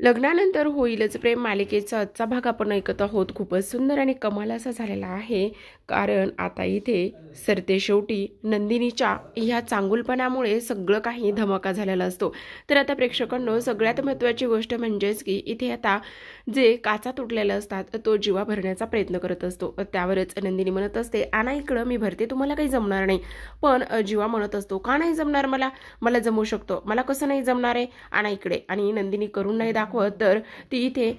लग्नानंतर होईलच प्रेम मालिकेचा आजचा भाग आपण ऐकत आहोत। खूपच सुंदर आणि कमाल असा झालेला आहे, कारण आता इथे सरते शेवटी नंदिनीच्या ह्या चांगुलपणामुळे सगळं काही धमाका झालेला असतो। तर आता प्रेक्षकांनो, सगळ्यात महत्त्वाची गोष्ट म्हणजेच की इथे आता जे काचा तुटलेला असतात तो जीवा भरण्याचा प्रयत्न करत असतो। त्यावरच नंदिनी म्हणत असते, आणा इकडं, मी भरते, तुम्हाला काही जमणार नाही। पण जीवा म्हणत असतो, का नाही जमणार, मला जमू शकतो, मला कसं नाही जमणार आहे, आणा इकडे। आणि नंदिनी करून नाही दाखवत तर ती इथे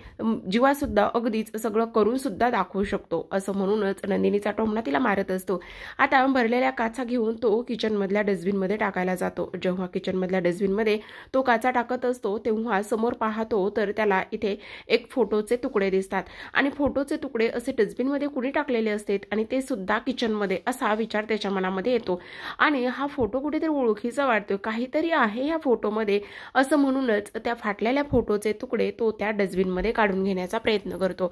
जीवा सुद्धा अगदीच सगळं करून सुद्धा दाखवू शकतो, असं म्हणूनच नंदिनीचा टोमणा तिला मारत असतो। आता भरलेल्या काचा घेऊन तो किचन मधल्या डस्टबिन मध्ये टाकायला जातो। जेव्हा किचन मधल्या डस्टबिन मध्ये तो काचा टाकत असतो तेव्हा समोर पाहतो तर त्याला इथे एक फोटोचे तुकडे दिसतात आणि फोटोचे तुकडे असे डस्टबिन मध्ये कुणी टाकलेले असतात आणि ते सुद्धा किचन मध्ये, असा विचार त्याच्या मनामध्ये येतो। आणि हा फोटो कुठेतरी ओळखीचा वाटतो, काहीतरी आहे या फोटोमध्ये, असं म्हणूनच त्या फाटलेल्या फोटोचे तुकडे तो त्या डस्टबिन मध्ये काढून घेण्याचा प्रयत्न करतो।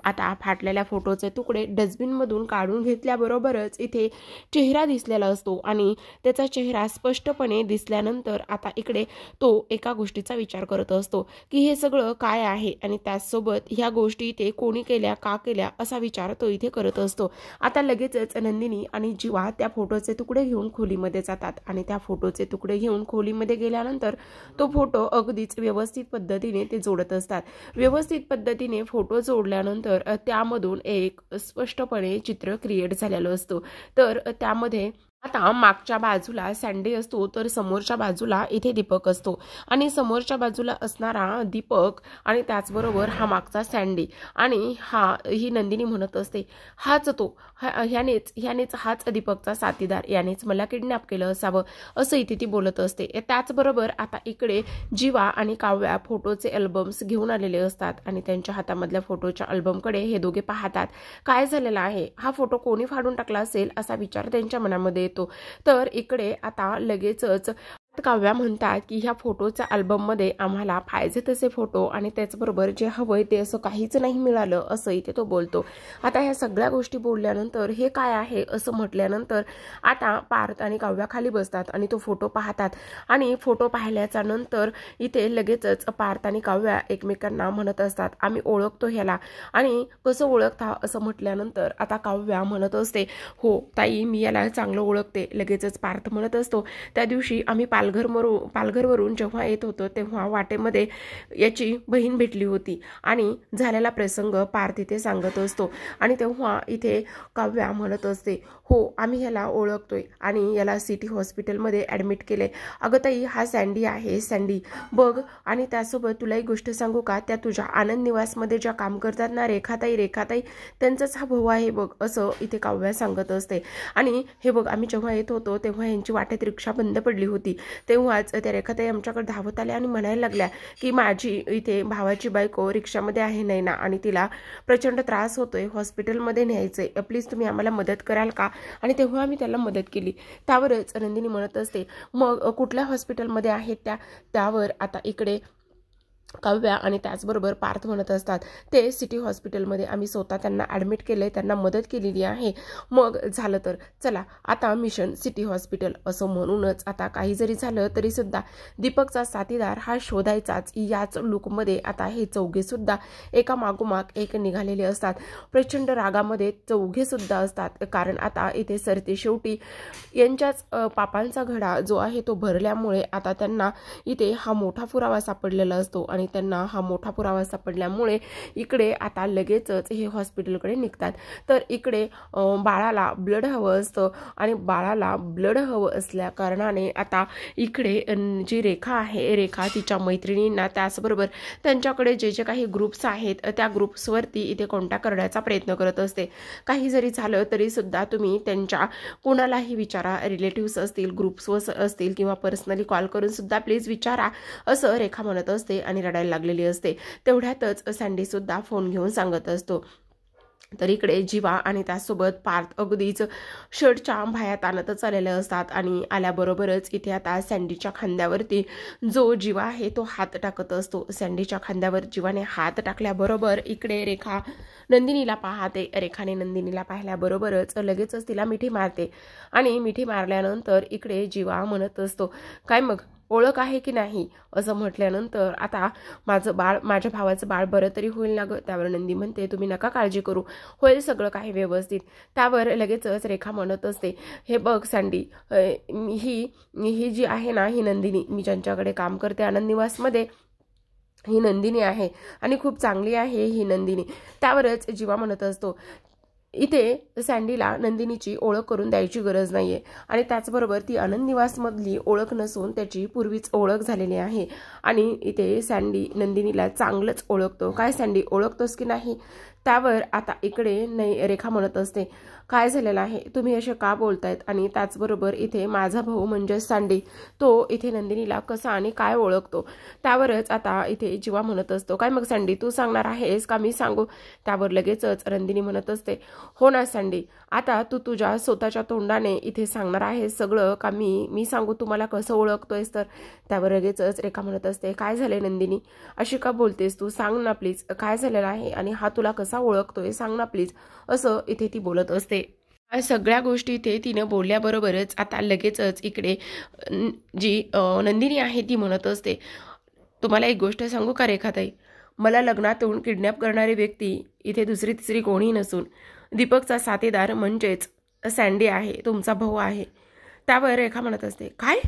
आता फाटलेल्या फोटोचे तुकडे डस्टबिन मधून काढून घेतल्याबरोबरच इथे चेहरा दिसलेला असतो आणि त्याचा चेहरा स्पष्टपणे दिसल्यानंतर आता इकडे तो एका गोष्टीचा विचार करत असतो की हे सगळं काय आहे आणि त्याचसोबत ह्या गोष्टी इथे कोणी केल्या, का केल्या, असा विचार तो इथे करत असतो। आता लगेचच नंदिनी आणि जीवा त्या फोटोचे तुकडे घेऊन खोलीमध्ये जातात आणि त्या फोटोचे तुकडे घेऊन खोलीमध्ये गेल्यानंतर तो फोटो अगदीच व्यवस्थित पद्धतीने ते जोडत असतात। व्यवस्थित पद्धतीने फोटो जोडल्यानंतर त्यामधून एक स्पष्टपणे चित्र क्रिएट झालेलं असतं। तर त्यामध्ये आता मागच्या बाजूला सँडी असतो तर समोरच्या बाजूला इथे दीपक असतो आणि समोरच्या बाजूला असणारा दीपक आणि त्याचबरोबर हा मागचा सँडी आणि ही नंदिनी म्हणत असते, हाच तो, ह्यानेच हाच दीपकचा साथीदार, यानेच मला किडनॅप केलं असावं, असं इथे ती बोलत असते। त्याचबरोबर आता इकडे जीवा आणि काव्या फोटोचे अल्बम्स घेऊन आलेले असतात आणि त्यांच्या हातामधल्या फोटोच्या अल्बमकडे हे दोघे पाहतात। काय झालेलं आहे, हा फोटो कोणी फाडून टाकला असेल असा विचार त्यांच्या मनामध्ये येतो। तर इकडे आता लगेचच काव्या म्हणतात की ह्या फोटोच्या अल्बम मध्ये आम्हाला पाहिजे तसे फोटो आणि त्याचबरोबर जे हवंय ते असं काहीच नाही मिळालं, असं इथे तो बोलतो। आता ह्या सगळ्या गोष्टी बोलल्यानंतर हे काय आहे असं म्हटल्यानंतर आता पार्थ आणि काव्या खाली बसतात आणि तो फोटो पाहतात आणि फोटो पाहिल्याच्या नंतर इथे लगेचच पार्थ आणि काव्या एकमेकांना म्हणत असतात, आम्ही ओळखतो ह्याला। आणि कसं ओळखता असं म्हटल्यानंतर आता काव्या म्हणत असते, हो ताई, मी याला चांगलं ओळखते। लगेचच पार्थ म्हणत असतो, त्या दिवशी आम्ही पालघरवरून जेव्हा येत होतो तेव्हा वाटेमध्ये याची बहीण भेटली होती आणि झालेला प्रसंग पार्थ इथे सांगत असतो आणि तेव्हा इथे काव्या म्हणत असते, हो आम्ही ह्याला ओळखतोय आणि याला सिटी हॉस्पिटलमध्ये ॲडमिट केले। अगं ताई, हा सँडी आहे, सँडी बघ। आणि त्यासोबत तुला एक गोष्ट सांगू का, त्या तुझ्या आनंद निवासमध्ये ज्या काम करतात ना, रेखाताई, त्यांचाच हा भाऊ आहे बघ, असं इथे काव्या सांगत असते। आणि हे बघ, आम्ही जेव्हा येत होतो तेव्हा यांची वाटेत रिक्षा बंद पडली होती, तेव्हाच त्या रेखाताई आमच्याकडे धावत आल्या आणि म्हणायला लागल्या की माझी इथे भावाची बायको रिक्षामध्ये आहे नैना आणि तिला प्रचंड त्रास होतोय, हॉस्पिटलमध्ये न्यायचंय, प्लीज तुम्ही आम्हाला मदत कराल का। आणि तेव्हा आम्ही त्याला मदत केली। त्यावरच नंदिनी म्हणत असते, मग कुठल्या हॉस्पिटलमध्ये आहेत त्यावर आता इकडे काव्या आणि त्याचबरोबर पार्थ म्हणत असतात, ते सिटी हॉस्पिटलमध्ये आम्ही स्वतः त्यांना ॲडमिट केलंय, त्यांना मदत केलेली आहे। मग झालं तर चला आता मिशन सिटी हॉस्पिटल, असं म्हणूनच आता काही जरी झालं तरी सुद्धा दीपकचा साथीदार हा शोधायचाच, याच लुकमध्ये आता हे चौघे सुद्धा एका मागोमाग एक निघालेले असतात। प्रचंड रागामध्ये चौघे सुद्धा असतात, कारण आता इथे सरते शेवटी यांच्याच पापांचा घडा जो आहे तो भरल्यामुळे आता त्यांना इथे हा मोठा पुरावा सापडलेला असतो आणि त्यांना हा मोठा पुरावा सापडल्यामुळे इकडे आता लगेचच हे हॉस्पिटलकडे निघतात। तर इकडे बाळाला ब्लड हवं असतं आणि बाळाला ब्लड हवं असल्या कारणाने आता इकडे जी रेखा आहे, रेखा तिच्या मैत्रिणींना त्याचबरोबर त्यांच्याकडे जे काही ग्रुप्स आहेत त्या ग्रुप्सवरती इथे कॉन्टॅक्ट करण्याचा प्रयत्न करत असते। काही जरी झालं तरी सुद्धा तुम्ही त्यांच्या कोणालाही विचारा, रिलेटिव्स असतील, ग्रुप्स असतील किंवा पर्सनली कॉल करून सुद्धा प्लीज विचारा, असं रेखा म्हणत असते आणि रडायला लागलेली असते। तेवढ्यातच सँडी सुद्धा फोन घेऊन सांगत असतो। तर इकडे जीवा आणि त्यासोबत पार्थ अगदीच शर्टच्या भायात आणतच आलेले असतात आणि आल्याबरोबरच इथे आता सँडीच्या खांद्यावरती जो जीवा आहे तो हात टाकत असतो। सँडीच्या खांद्यावर जीवाने हात टाकल्याबरोबर इकडे रेखा नंदिनीला पाहते। रेखाने नंदिनीला पाहिल्याबरोबरच लगेचच तिला मिठी मारते आणि मिठी मारल्यानंतर इकडे जीवा म्हणत असतो, काय मग ओळख आहे की नाही असं म्हटल्यानंतर आता माझं बाळ, माझ्या भावाचं बाळ बरं तरी होईल ना गं. त्यावर नंदी म्हणते तुम्ही नका काळजी करू, होईल सगळं काही व्यवस्थित. त्यावर लगेचच रेखा म्हणत असते हे बघ सँडी, ही जी आहे ना ही नंदिनी, मी ज्यांच्याकडे काम करते आनंद निवासमध्ये, ही नंदिनी आहे आणि खूप चांगली आहे ही नंदिनी. त्यावरच जीवा म्हणत असतो इथे सँडीला नंदिनीची ओळख करून द्यायची गरज नाहीये आणि त्याचबरोबर ती आनंद निवासमधली ओळख नसून त्याची पूर्वीच ओळख झालेली आहे आणि इथे सँडी नंदिनीला चांगलंच ओळखतो. काय सँडी, ओळखतोस की नाही? त्यावर आता इकडे रेखा म्हणत असते काय झालेलं आहे, तुम्ही असे का बोलतायत? आणि त्याचबरोबर इथे माझा भाऊ म्हणजे सँडी, तो इथे नंदिनीला कसा आणि काय ओळखतो? त्यावरच आता इथे जीवा म्हणत असतो काय मग सँडी तू सांगणार आहेस का मी सांगू? त्यावर लगेचच नंदिनी म्हणत असते हो ना सँडी, आता तू तुझ्या स्वतःच्या तोंडाने इथे सांगणार आहेस सगळं का मी सांगू तुम्हाला कसं ओळखतोयस तर? त्यावर लगेचच रेखा म्हणत असते काय झाले नंदिनी, अशी का बोलतेस तू? सांग ना प्लीज, काय झालेलं आहे आणि हा तुला कसा ओळखतोय सांग ना प्लीज, असं इथे ती बोलत असते. सगळ्या गोष्टी इथे तिने बोलल्याबरोबरच आता लगेचच इकडे जी नंदिनी आहे ती म्हणत असते तुम्हाला एक गोष्ट सांगू का रेखाताई, मला लग्नातून किडनॅप करणारी व्यक्ती इथे दुसरी तिसरी कोणी नसून दीपकचा साथीदार म्हणजेच सँडी आहे, तुमचा भाऊ आहे. त्यावर रेखा म्हणत असते काय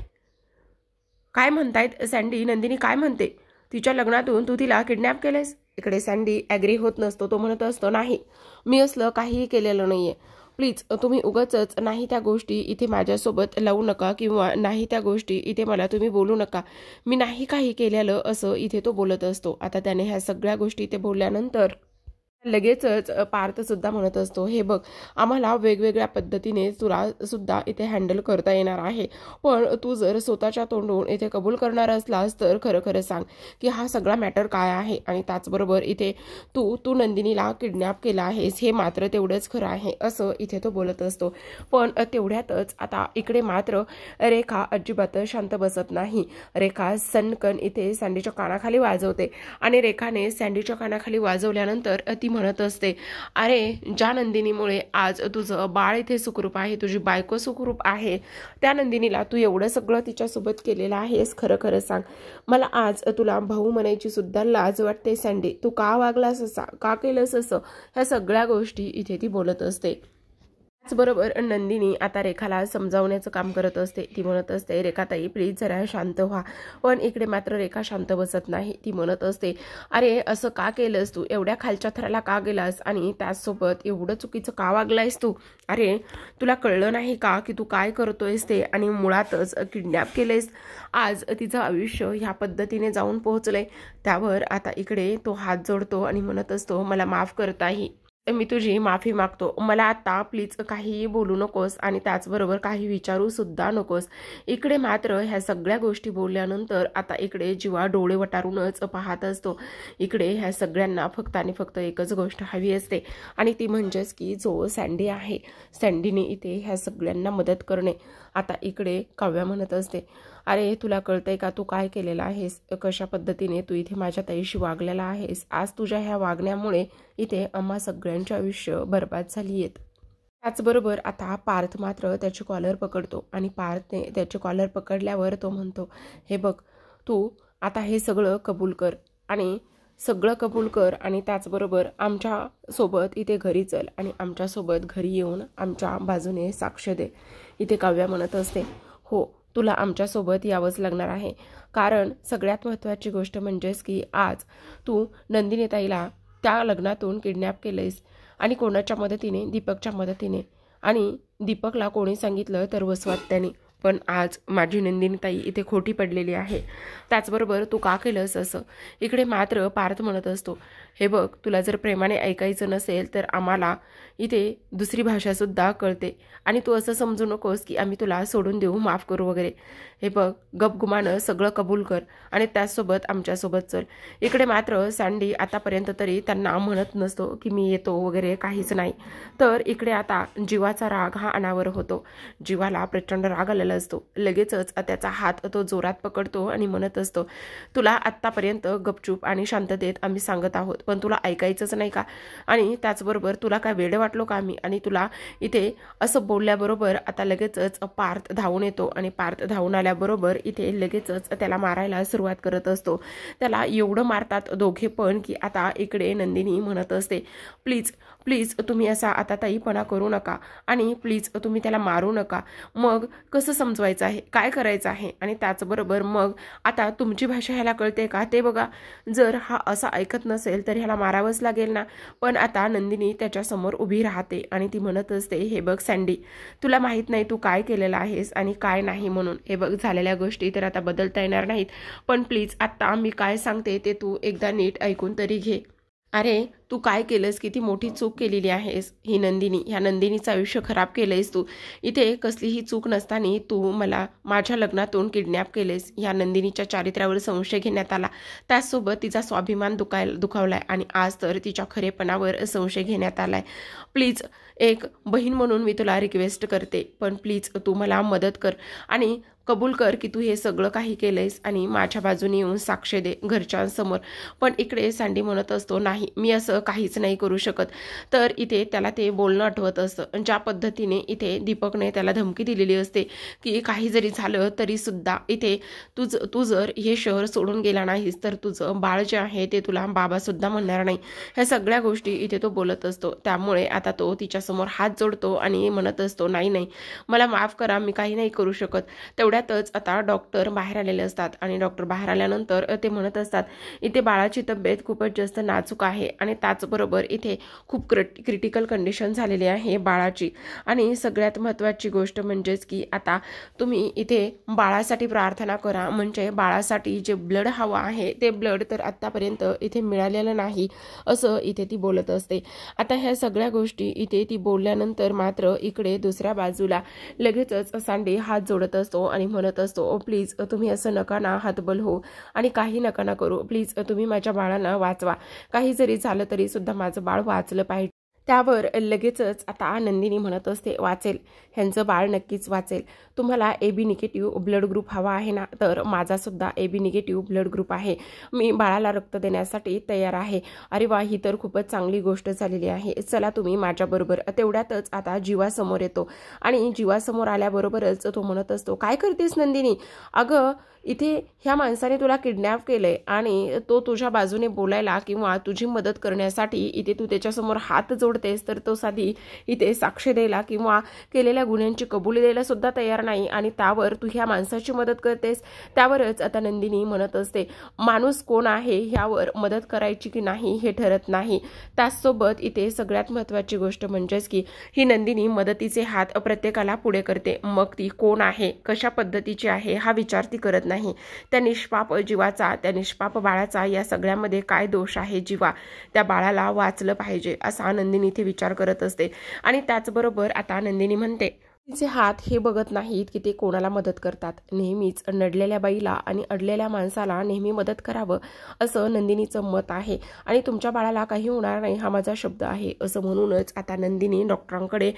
काय म्हणतायत सँडी, नंदिनी काय म्हणते? तिच्या लग्नातून तू तिला किडनॅप केलेस? इकडे सँडी ॲग्री होत नसतो, तो म्हणत असतो नाही मी असलं काहीही केलेलं नाहीये, प्लीज तुम्ही उगाचच नाही त्या गोष्टी इथे माझ्यासोबत लावू नका किंवा नाही त्या गोष्टी इथे मला तुम्ही बोलू नका, मी नाही काही केलेलं असं इथे तो बोलत असतो. आता त्याने ह्या सगळ्या गोष्टी इथे बोलल्यानंतर लगेचच पार्थ सुद्धा म्हणत असतो हे बघ आम्हाला वेगवेगळ्या पद्धतीने तुला सुद्धा इथे हँडल करता येणार आहे, पण तू जर स्वतःच्या तोंडून इथे कबूल करणार असलास तर खरं खरं सांग की हा सगळा मॅटर काय आहे आणि त्याचबरोबर इथे तू नंदिनीला किडनॅप केला आहेस हे मात्र तेवढंच खरं आहे असं इथे तो बोलत असतो. पण तेवढ्यातच आता इकडे मात्र रेखा अजिबात शांत बसत नाही. रेखा सनकन इथे सँडीच्या कानाखाली वाजवते आणि रेखाने सँडीच्या कानाखाली वाजवल्यानंतर ती म्हणत असते अरे ज्या नंदिनीमुळे आज तुझं बाळ इथे सुखरूप आहे, तुझी बायको सुखरूप आहे, त्या नंदिनीला तू एवढं सगळं तिच्यासोबत केलेलं आहेस, खरं खरं सांग मला आज तुला भाऊ म्हणायची सुद्धा लाज वाटते सँडी, तू का वागलास असा, का केलंस असं, ह्या सगळ्या गोष्टी इथे ती बोलत असते. त्याचबरोबर नंदिनी आता रेखाला समजावण्याचं काम करत असते. ती म्हणत असते रेखाताई प्लीज जरा शांत व्हा, पण इकडे मात्र रेखा शांत बसत नाही. ती म्हणत असते अरे असं का केलंस तू, एवढ्या खालच्या थराला का गेलास आणि त्याचसोबत एवढं चुकीचं का वागलायस तू? अरे तुला कळलं नाही का की तू काय करतोयस ते, आणि मुळातच किडनॅप केलेस, आज तिचं आयुष्य ह्या पद्धतीने जाऊन पोहोचलंय. त्यावर आता इकडे तो हात जोडतो आणि म्हणत असतो मला माफ करताही, मी तुझी माफी मागतो, मला आता प्लीज काहीही बोलू नकोस आणि त्याचबरोबर काही विचारू सुद्धा नकोस. इकडे मात्र ह्या सगळ्या गोष्टी बोलल्यानंतर आता इकडे जीवा डोळे वटारूनच पाहत असतो. इकडे ह्या सगळ्यांना फक्त आणि फक्त एकच गोष्ट हवी असते आणि ती म्हणजेच की जो सँडी आहे, सँडीने इथे ह्या सगळ्यांना मदत करणे. आता इकडे काव्या म्हणत असते अरे तुला कळतंय का तू काय केलेलं आहेस, कशा पद्धतीने तू इथे माझ्या ताईशी वागलेला आहेस, आज तुझ्या ह्या वागण्यामुळे इथे आम्हा सगळ्यांचे आयुष्य बर्बाद झाली आहेत. त्याचबरोबर आता पार्थ मात्र त्याची कॉलर पकडतो आणि पार्थने त्याची कॉलर पकडल्यावर तो म्हणतो हे बघ तू आता हे सगळं कबूल कर आणि सगळं कबूल कर आणि त्याचबरोबर आमच्या सोबत इथे घरी चल आणि आमच्यासोबत घरी येऊन आमच्या बाजूने साक्ष दे. इथे काव्या म्हणत असते हो तुला आमच्यासोबत यावंच लागणार आहे, कारण सगळ्यात महत्त्वाची गोष्ट म्हणजेच की आज तू नंदिनी ताईला त्या लग्नातून किडनॅप केलेस आणि कोणाच्या मदतीने, दीपकच्या मदतीने, आणि दीपकला कोणी सांगितलं तर वसवात्याने, पण आज माझी नंदिनी ताई इथे खोटी पडलेली आहे. त्याचबरोबर तू का केलंस असं? इकडे मात्र पार्थ म्हणत असतो हे बघ तुला जर प्रेमाने ऐकायचं नसेल तर आम्हाला इथे दुसरी भाषासुद्धा कळते आणि तू असं समजू नकोस की आम्ही तुला सोडून देऊ, माफ करू वगैरे. हे बघ गपगुमानं सगळं कबूल कर आणि त्याचसोबत आमच्यासोबत चल. इकडे मात्र सँडी आतापर्यंत तरी त्यांना म्हणत नसतो की मी येतो वगैरे, काहीच नाही. तर इकडे आता जीवाचा राग हा अनावर होतो. जीवाला प्रचंड राग आलेला मारायला असतो. लगेचच त्याचा हात तो जोरात पकडतो आणि म्हणत असतो, तुला आत्तापर्यंत गपचूप आणि शांततेत आम्ही सांगत आहोत, पण तुला ऐकायचंच नाही का? आणि त्याचबरोबर तुला काय वेड वाटलो का आम्ही? आणि तुला इथे असं बोलल्याबरोबर आता लगेचच पार्थ धावून येतो आणि पार्थ धावून आल्याबरोबर इथे लगेचच त्याला मारायला सुरुवात करत असतो. त्याला एवढं मारतात दोघे पण की आता इकडे नंदिनी म्हणत असते, प्लीज प्लीज तुम्ही असा आता ताईपणा करू नका आणि प्लीज तुम्ही त्याला मारू नका. मग कसं समजवायचं आहे, काय करायचं आहे? आणि त्याचबरोबर मग आता तुमची भाषा ह्याला कळते का ते बघा. जर हा असा ऐकत नसेल तर ह्याला मारावंच लागेल ना. पण आता नंदिनी त्याच्यासमोर उभी राहते आणि ती म्हणत असते, हे बघ सँडी, तुला माहीत नाही तू काय केलेलं आहेस आणि काय नाही म्हणून. हे बघ, झालेल्या गोष्टी तर आता बदलता येणार नाहीत, पण प्लीज आत्ता मी काय सांगते ते तू एकदा नीट ऐकून तरी घे. अरे तू काय केलंस, किती मोठी चूक केलेली आहेस. ही नंदिनी, ह्या नंदिनीचं आयुष्य खराब केलंयस तू. इथे कसलीही चूक नसताना तू मला माझ्या लग्नातून किडनॅप केलेस. ह्या नंदिनीच्या चारित्र्यावर संशय घेण्यात आला, त्याचसोबत तिचा स्वाभिमान दुखावलाय आणि आज तर तिच्या खरेपणावर संशय घेण्यात आलाय. प्लीज एक बहीण म्हणून मी तुला रिक्वेस्ट करते, पण प्लीज तू मला मदत कर आणि कबूल कर की तू हे सगळं काही केलंयस आणि माझ्या बाजूने येऊन साक्ष दे घरच्यांसमोर. पण इकडे सँडी म्हणत असतो, नाही मी असं काहीच नाही करू शकत. तर इथे त्याला ते बोलणं आठवत असतं, ज्या पद्धतीने इथे दीपकने त्याला धमकी दिलेली असते की काही जरी झालं तरी सुद्धा इथे तू जर हे शहर सोडून गेला नाहीस तर तुझं बाळ जे आहे ते तुला बाबासुद्धा म्हणणार नाही. ह्या सगळ्या गोष्टी इथे तो बोलत असतो. त्यामुळे आता तो तिच्यासमोर हात जोडतो आणि म्हणत असतो, नाही नाही मला माफ करा, मी काही नाही करू शकत. तेवढ्यातच आता डॉक्टर बाहेर आलेले असतात आणि डॉक्टर बाहेर आल्यानंतर ते म्हणत असतात, इथे बाळाची तब्येत खूपच जास्त नाजूक आहे आणि त्याचबरोबर इथे खूप क्रिटिकल कंडिशन झालेली आहे बाळाची. आणि सगळ्यात महत्त्वाची गोष्ट म्हणजेच की आता तुम्ही इथे बाळासाठी प्रार्थना करा, म्हणजे बाळासाठी जे ब्लड हवं आहे ते ब्लड तर आत्तापर्यंत इथे मिळालेलं नाही, असं इथे ती बोलत असते. आता ह्या सगळ्या गोष्टी इथे ती बोलल्यानंतर मात्र इकडे दुसऱ्या बाजूला लगेचच सँडी हात जोडत असतो आणि म्हणत असतो, प्लीज तुम्ही असं नका ना हतबल हो आणि काही नका ना करू. प्लीज तुम्ही माझ्या बाळाला वाचवा. काही जरी झालं तरी सुद्धा माझं बाळ वाचलं पाहिजे. त्यावर लगेचच आता नंदिनी म्हणत असते, वाचेल, ह्यांचं बाळ नक्कीच वाचेल. तुम्हाला AB निगेटिव्ह ब्लड ग्रुप हवा आहे ना, तर माझा सुद्धा AB निगेटिव्ह ब्लड ग्रुप आहे. मी बाळाला रक्त देण्यासाठी तयार आहे. अरे वा, ही तर खूपच चांगली गोष्ट झालेली आहे. चला तुम्ही माझ्याबरोबर. तेवढ्यातच आता जीवा समोर येतो आणि जीवा समोर आल्याबरोबरच तो म्हणत असतो, काय करतेस नंदिनी? अगं इथे ह्या माणसाने तुला किडनॅप केलंय आणि तो तुझ्या बाजूने बोलायला किंवा तुझी मदत करण्यासाठी इथे तू त्याच्यासमोर हात जोडतेस, तर तो साधी इथे साक्ष द्यायला किंवा केलेल्या गुन्ह्यांची कबुली द्यायला सुद्धा तयार नाही आणि त्यावर तू ह्या माणसाची मदत करतेस. त्यावरच आता नंदिनी म्हणत असते, माणूस कोण आहे ह्यावर मदत करायची की नाही हे ठरत नाही. त्याचसोबत इथे सगळ्यात महत्त्वाची गोष्ट म्हणजेच की ही नंदिनी मदतीचे हात प्रत्येकाला पुढे करते. मग ती कोण आहे, कशा पद्धतीची आहे हा विचार ती करत नाही. त्या निष्पाप जीवाचा, त्या निष्पाप बाळाचा या सगळ्यामध्ये काय दोष आहे? जीवा, त्या बाळाला वाचलं पाहिजे असा नंदिनी इथे विचार करत असते. आणि त्याचबरोबर आता नंदिनी म्हणते, तिचे हात हे बघत नाहीत की ते कोणाला मदत करतात. नेहमीच नडलेल्या बाईला आणि अडलेल्या माणसाला नेहमी मदत करावं असं नंदिनीचं मत आहे आणि तुमच्या बाळाला काही होणार नाही हा माझा शब्द आहे असं म्हणूनच आता नंदिनी डॉक्टरांकडे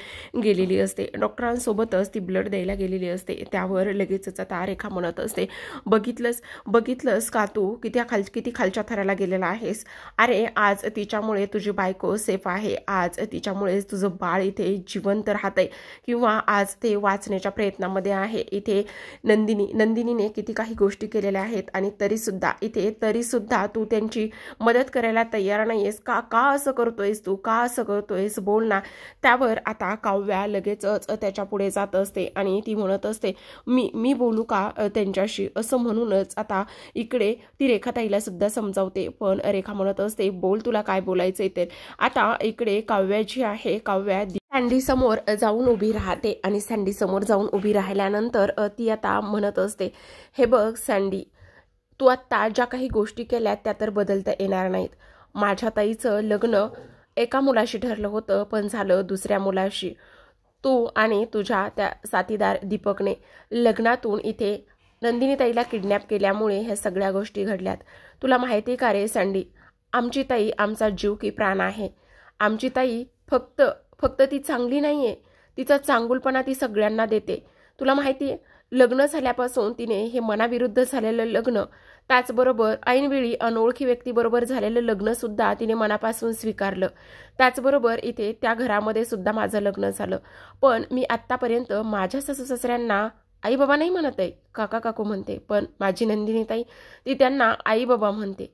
गेलेली असते. डॉक्टरांसोबतच ती ब्लड द्यायला गेलेली असते. त्यावर लगेचच आता रेखा म्हणत असते, बघितलंस का तू किती खालच्या थराला गेलेला आहेस? अरे आज तिच्यामुळे तुझी बायको सेफ आहे, आज तिच्यामुळेच तुझं बाळ इथे जिवंत राहतंय किंवा आज ते वाचण्याच्या प्रयत्नामध्ये आहे. इथे नंदिनीने किती काही गोष्टी केलेल्या आहेत आणि तरीसुद्धा तू त्यांची मदत करायला तयार नाहीयेस का? का असं करतोयस तू? का असं करतोयस? बोल ना. त्यावर आता काव्या लगेचच त्याच्या पुढे जात असते आणि ती म्हणत असते, मी बोलू का त्यांच्याशी? असं म्हणूनच आता इकडे ती रेखाताईला सुद्धा समजावते. पण रेखा म्हणत असते, बोल, तुला काय बोलायचंय ते. आता इकडे काव्या जी आहे, काव्या सँडी समोर जाऊन उभी राहते आणि सँडी समोर जाऊन उभी राहिल्यानंतर ती आता म्हणत असते, हे बघ सँडी, तू आत्ता ज्या काही गोष्टी केल्यात त्या तर बदलता येणार नाहीत. माझ्या ताईचं लग्न एका मुलाशी ठरलं होतं पण झालं दुसऱ्या मुलाशी. तू आणि तुझ्या त्या साथीदार दीपकने लग्नातून इथे नंदिनी ताईला किडनॅप केल्यामुळे ह्या सगळ्या गोष्टी घडल्यात. तुला माहिती का रे सँडी, आमची ताई आमचा जीव की प्राण आहे. आमची ताई फक्त ती चांगली नाहीये, तिचा चांगुलपणा ती सगळ्यांना देते. तुला माहिती आहे लग्न झाल्यापासून तिने हे मनाविरुद्ध झालेलं लग्न, त्याचबरोबर ऐनवेळी अनोळखी व्यक्तीबरोबर झालेलं लग्न सुद्धा तिने मनापासून स्वीकारलं. त्याचबरोबर इथे त्या घरामध्ये सुद्धा माझं लग्न झालं. पण मी आत्तापर्यंत माझ्या सासू सासऱ्यांना आई बाबा नाही म्हणत आहे, काका काकू म्हणते. पण माझी नंदिनी ताई ती त्यांना आई बाबा म्हणते.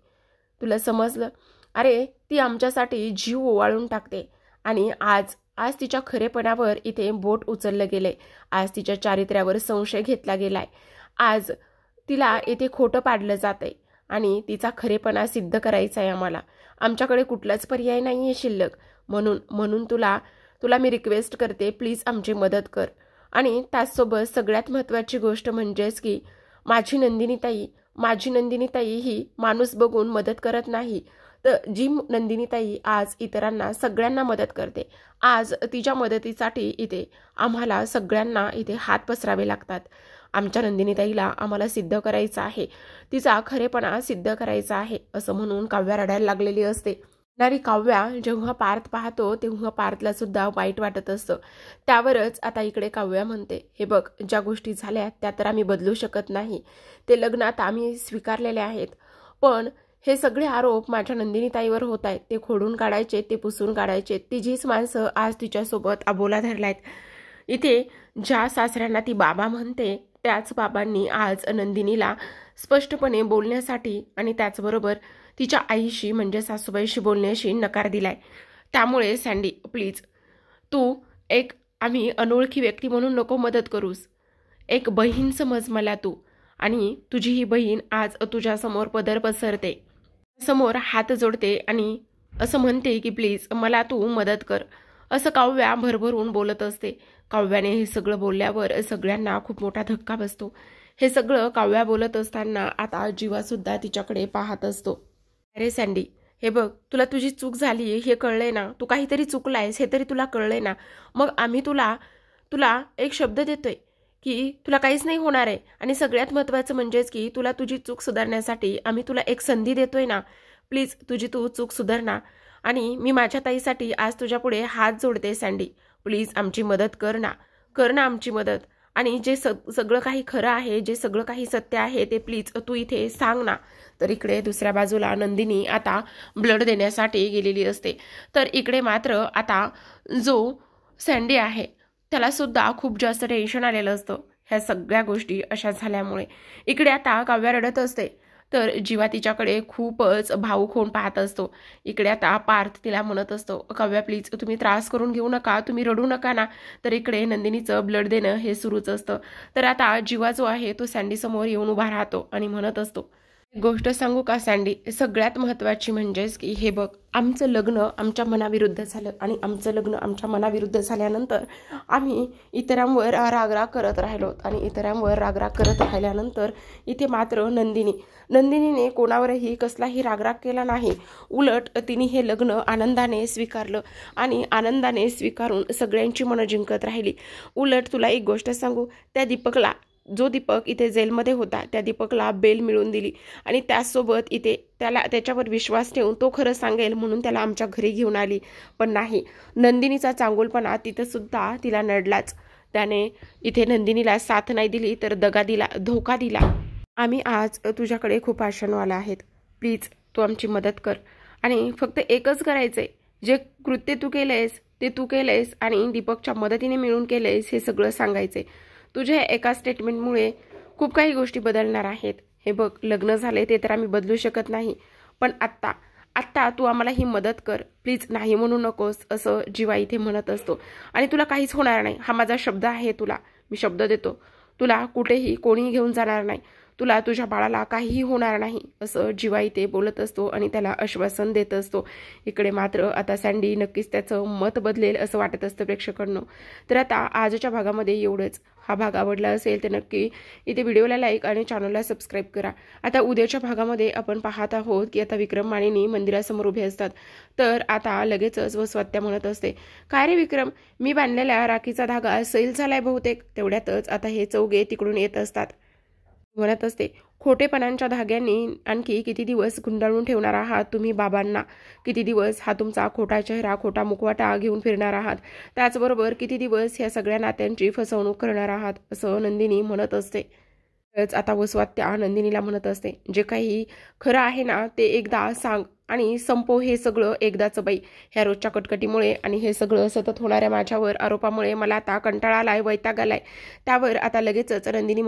तुला समजलं? अरे ती आमच्यासाठी जीव ओवाळून टाकते. आणि आज तिच्या खरेपणावर इथे बोट उचललं गेलंय. आज तिच्या चारित्र्यावर संशय घेतला गेलाय. आज तिला इथे खोटं पाडलं जातंय आणि तिचा खरेपणा सिद्ध करायचा आहे आम्हाला. आमच्याकडे कुठलाच पर्याय नाही आहे शिल्लक. म्हणून तुला मी रिक्वेस्ट करते, प्लीज आमची मदत कर. आणि त्याचसोबत सगळ्यात महत्त्वाची गोष्ट म्हणजेच की माझी नंदिनीताई ही माणूस बघून मदत करत नाही. तर जी नंदिनीताई आज इतरांना सगळ्यांना मदत करते, आज तिच्या मदतीसाठी इथे आम्हाला सगळ्यांना इथे हात पसरावे लागतात. आमच्या नंदिनीताईला आम्हाला सिद्ध करायचं आहे, तिचा खरेपणा सिद्ध करायचा आहे असं म्हणून काव्या रडायला लागलेली असते. नारी काव्या जेव्हा पार्थ पाहतो तेव्हा पार्थला सुद्धा वाईट वाटत असतं. त्यावरच आता इकडे काव्या म्हणते, हे बघ, ज्या गोष्टी झाल्या त्या तर आम्ही बदलू शकत नाही. ते लग्नात आम्ही स्वीकारलेले आहेत. पण हे सगळे आरोप माझ्या नंदिनीताईवर होत आहेत. ते खोडून काढायचे, ते पुसून काढायचे. ती जीच माणसं आज तिच्यासोबत अबोला धरलायत. इथे ज्या सासऱ्यांना ती बाबा म्हणते त्याच बाबांनी आज नंदिनीला स्पष्टपणे बोलण्यासाठी आणि त्याचबरोबर तिच्या आईशी म्हणजे सासूबाईशी बोलण्याशी नकार दिलाय. त्यामुळे सँडी प्लीज तू आम्ही अनोळखी व्यक्ती म्हणून नको मदत करूस. एक बहीण समज मला तू. आणि तुझी ही बहीण आज तुझ्यासमोर पदर पसरते, समोर हात जोडते आणि असं म्हणते की प्लीज मला तू मदत कर. असं काव्या भरभरून बोलत असते. काव्याने हे सगळं बोलल्यावर सगळ्यांना खूप मोठा धक्का बसतो. हे सगळं काव्या बोलत असताना आता जीवासुद्धा तिच्याकडे पाहत असतो. अरे सँडी, हे बघ, तुला तुझी चूक झाली हे कळलंय ना, तू काहीतरी चुकलायस हे तरी तुला कळलंय ना. मग आम्ही तुला एक शब्द देतोय की तुला काहीच नाही होणार आहे. आणि सगळ्यात महत्त्वाचं म्हणजेच की तुला तुझी चूक सुधारण्यासाठी आम्ही तुला एक संधी देतोय ना. प्लीज तुझी तू चूक सुधार ना. आणि मी माझ्या ताईसाठी आज तुझ्यापुढे हात जोडते सँडी. प्लीज आमची मदत कर ना आमची मदत. आणि जे सगळं काही खरं आहे, जे सगळं काही सत्य आहे ते प्लीज तू इथे सांग ना. तर इकडे दुसऱ्या बाजूला नंदिनी आता ब्लड देण्यासाठी गेलेली असते. तर इकडे मात्र आता जो सँडी आहे त्याला सुद्धा खूप जास्त टेन्शन आलेलं असतं ह्या सगळ्या गोष्टी अशा झाल्यामुळे. इकडे आता काव्या रडत असते. तर जीवा तिच्याकडे खूपच भावूक होऊन पाहत असतो. इकडे आता पार्थ तिला म्हणत असतो, काव्या प्लीज तुम्ही त्रास करून घेऊ नका, तुम्ही रडू नका ना. तर इकडे नंदिनीचं ब्लड देणं हे सुरूच असतं. तर आता जीवा जो आहे तो सँडी समोर येऊन उभा राहतो आणि म्हणत असतो, गोष्ट सांगू का सँडी, सगळ्यात महत्त्वाची म्हणजेच की हे बघ, आमचं लग्न आमच्या मनाविरुद्ध झालं आणि आमचं लग्न आमच्या मनाविरुद्ध झाल्यानंतर आम्ही इतरांवर रागराग करत राहिलो आणि इतरांवर रागराग करत राहिल्यानंतर इथे मात्र नंदिनीने कोणावरही कसलाही रागराग केला नाही. उलट तिने हे लग्न आनंदाने स्वीकारलं आणि आनंदाने स्वीकारून सगळ्यांची मनं जिंकत राहिली. उलट तुला एक गोष्ट सांगू, त्या दीपकला, जो दीपक इथे जेलमध्ये होता त्या दीपकला बेल मिळवून दिली आणि त्याचसोबत इथे त्याच्यावर विश्वास ठेवून तो खरं सांगेल म्हणून त्याला आमच्या घरी घेऊन आली. पण नाही, नंदिनीचा चांगुलपणा तिथं सुद्धा तिला नडलाच. त्याने इथे नंदिनीला साथ नाही दिली तर दगा दिला, धोका दिला. आम्ही आज तुझ्याकडे खूप आशेवाले आहेत. प्लीज तू आमची मदत कर. आणि फक्त एकच करायचंय, जे कृत्य तू केलंयस ते तू केलंयस आणि दीपकच्या मदतीने मिळून केलंयस हे सगळं सांगायचंय. तुझ्या एका स्टेटमेंटमुळे खूप काही गोष्टी बदलणार आहेत. हे बघ, लग्न झाले ते तर आम्ही बदलू शकत नाही, पण आत्ता तू आम्हाला ही मदत कर प्लीज, नाही म्हणू नकोस असं जीवा इथे म्हणत असतो. आणि तुला काहीच होणार नाही, हा माझा शब्द आहे. मी शब्द देतो, तुला कुठेही कोणीही घेऊन जाणार नाही, तुला तुझ्या बाळाला काहीही होणार नाही असं जीवा इथे बोलत असतो आणि त्याला आश्वासन देत असतो. इकडे मात्र आता सँडी नक्कीच त्याचं मत बदलेल असं वाटत असतं प्रेक्षकांनो. तर आता आजच्या भागामध्ये एवढंच. हा भाग आवडला असेल तर नक्की इथे व्हिडिओला लाईक आणि चॅनलला सबस्क्राईब करा. आता उद्याच्या भागामध्ये आपण पाहत आहोत की आता विक्रम मानिनी मंदिरासमोर उभे असतात. तर आता लगेचच वसवात्या म्हणत असते, काय रे विक्रम, मी बांधलेल्या राखीचा धागा सैल झालाय बहुतेक. तेवढ्यातच आता हे चौघे तिकडून येत असतात. म्हणत असते, खोटेपणांच्या धाग्यांनी आणखी किती दिवस गुंडाळून ठेवणार आहात तुम्ही बाबांना? किती दिवस हा तुमचा खोटा चेहरा, खोटा मुखवटा घेऊन फिरणार आहात? त्याचबरोबर किती दिवस ह्या सगळ्या नात्यांची फसवणूक करणार आहात? असं नंदिनी म्हणत असते. आता वसवात्या नंदिनीला म्हणत असते, जे काही खरं आहे ना ते एकदा सांग आणि संपव हे सगळं एकदाचं बाई. ह्या रोजच्या कटकटीमुळे आणि हे सगळं सतत होणाऱ्या माझ्यावर आरोपामुळे मला आता कंटाळा आलाय, वैताग आलाय. त्यावर आता लगेचच नंदिनी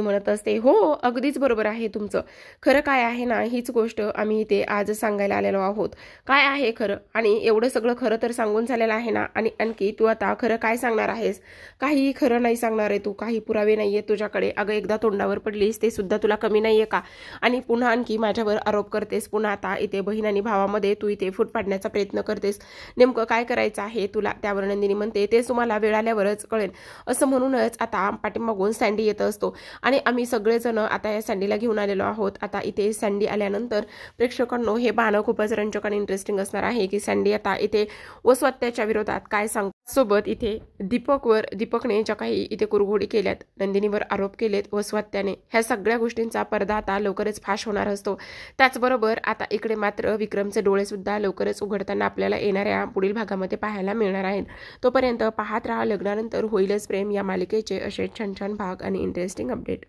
म्हणत असते, हो अगदीच बरोबर आहे तुमचं. खरं काय आहे ना हीच गोष्ट आम्ही इथे आज सांगायला आलेलो आहोत. काय आहे खरं? आणि एवढं सगळं खरं तर सांगून झालेलं आहे ना, आणि आणखी तू आता खरं काय सांगणार आहेस? काही खरं नाही सांगणार आहे तू, काही पुरावे नाहीये तुझ्याकडे. अगं एकदा तोंडावर पडलीस ते सुद्धा तुला कमी नाहीये का? आणि पुन्हा आणखी माझ्यावर आरोप करतेस. पुन्हा आता इथे बहीण आणि भावामध्ये तू इथे फूट पाडण्याचा प्रयत्न करतेस. नेमकं काय करायचं आहे तुला? त्यावर नंदिनी म्हणते, ते तुम्हाला वेळ आल्यावरच कळेल. असं म्हणूनच आता पाठीमागून सँडी येत असतो आणि आम्ही सगळेजण आता या सँडीला घेऊन आलेलो आहोत. आता इथे सँडी आल्यानंतर प्रेक्षकांनो हे पाहणं खूपच रंजक आणि इंटरेस्टिंग असणार आहे की सँडी आता इथे वसवात्याच्या विरोधात काय सांग. सोबत इथे दीपकने ज्या काही इथे कुरघोडी केल्यात, नंदिनीवर आरोप केलेत वसवात्याने, ह्या सगळ्या गोष्टींचा पडदा आता लवकरच फाश होणार असतो. त्याचबरोबर आता इकडे मात्र विक्रमचे डोळे सुद्धा लवकरच उघडताना आपल्याला येणाऱ्या पुढील भागामध्ये पाहायला मिळणार आहेत. तोपर्यंत पाहत राहा लग्नानंतर होईलच प्रेम या मालिकेचे असे छान छान भाग आणि इंटरेस्टिंग अपडेट.